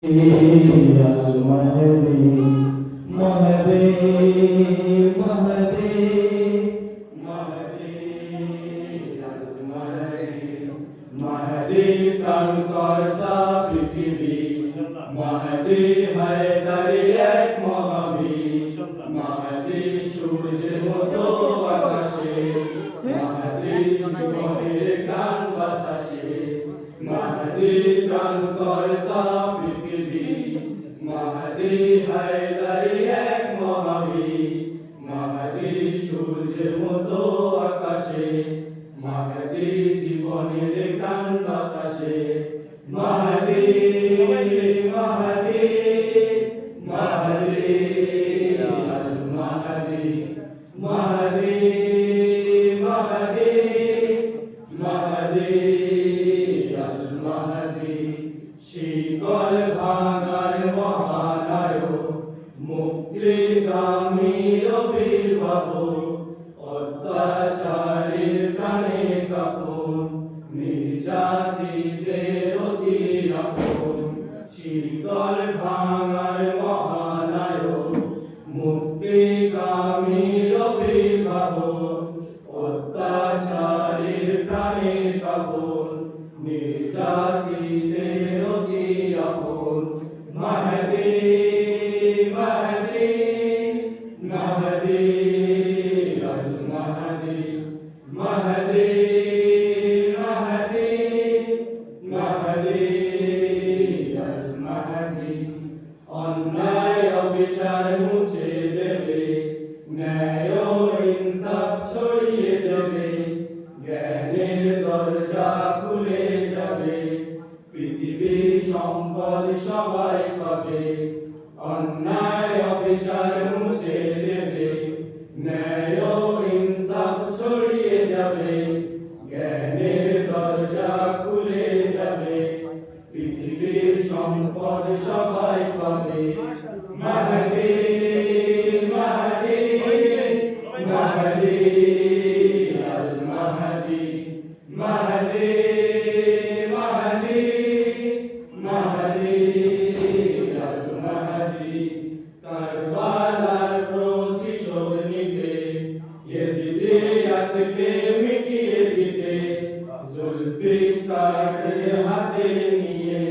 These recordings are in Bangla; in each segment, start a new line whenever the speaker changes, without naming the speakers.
Al-Mahdi, Mahdi, Mahdi, Mahdi, Al-Mahdi, Mahdi কানকর্তা পৃথিবী, Mahdi হায়দারি এক মহাবীর, Mahdi সূর্যের মতো আকাশে, Mahdi জীবনের গান বাতাসে, Mahdi কানকর্তা পৃথিবী, Mahdi হায়দারি এক মহাবীর, Mahdi সূর্যের মতো আকাশে, Mahdi জীবনের গান বাতাসে, Mahdi, Mahdi, Mahdi, Al-Mahdi, Mahdi, Mahdi, Mahdi, Al-Mahdi, শিকল ভাঙার মহানায়ক, মুক্তিগামীর অভিভাবক, অত্যাচারের প্রাণে কাপন, নির্যাতিতদের অতি আপন। শিকল ভাঙার মহানায়ক, মুক্তিগামীর অভিভাবক, অত্যাচারের প্রাণে কাপন, নির্যাতিতদের অতি আপন। Mahdi, Mahdi, Mahdi, Al-Mahdi, Mahdi, Mahdi, Mahdi, Al-Mahdi, অন্যায় অবিচার মুছে দেবে, ন্যায় ও ইনসাফ ছড়িয়ে দেবে, জ্ঞানের দরজা খুলে যাবে, পৃথিবীর সম্পদ সবাই পাবে। অন্যায় অবিচার মুছে দেবে, ন্যায় ও ইনসাফ ছড়িয়ে যাবে, জ্ঞানের দরজা খুলে যাবে, পৃথিবীর সম্পদ সবাই পাবে। Mahdi, Mahdi, Mahdi, Al-Mahdi, Mahdi, Mahdi, Mahdi, Al-Mahdi, কারবালার প্রতিশোধ নিতে, ইয়েজিদিয়াতকে মিটিয়ে দিতে, জুলফিকারকে হাতে নিয়ে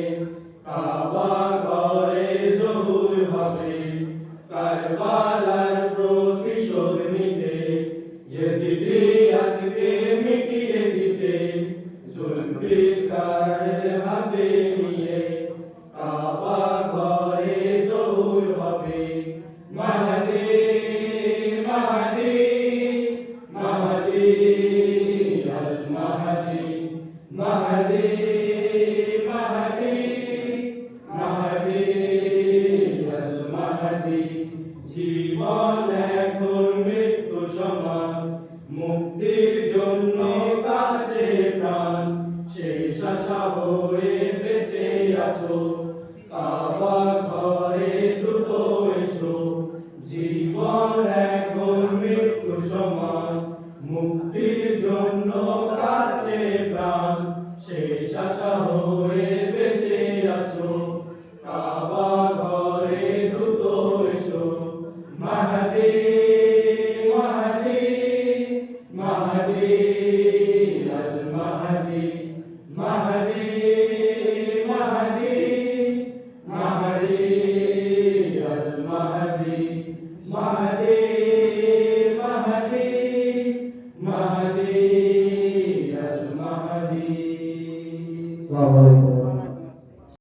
কাবা ঘরে জহুর হবে। কারবালার প্রতিশোধ নিতে, ইয়েজিদিয়াতকে মিটিয়ে দিতে, জুলফিকারের হাতে নিয়ে কাবা ঘরে জহুর হবে। Mahdi, Mahdi, Mahdi, Al-Mahdi, Mahdi, Mahdi, Mahdi, Al-Mahdi, জীবন এখন মৃত্যু সমান, মুক্তির জন্য কাছে প্রাণ, শেষ আশা হয়ে বেঁচে আছো, কাবা ঘরে দ্রুত এসো। জীবন এখন মৃত্যু সমান, মুক্তির জন্য কাছে প্রাণ, শেষ আশা হয়ে বেঁচে আছো, কাবা ঘরে দ্রুত এসো। Mahdi, Mahdi, Mahdi, Al-Mahdi, Mahdi, Mahdi, Mahdi, Al-Mahdi, Mahdi, Mahdi, Mahdi, Al-Mahdi.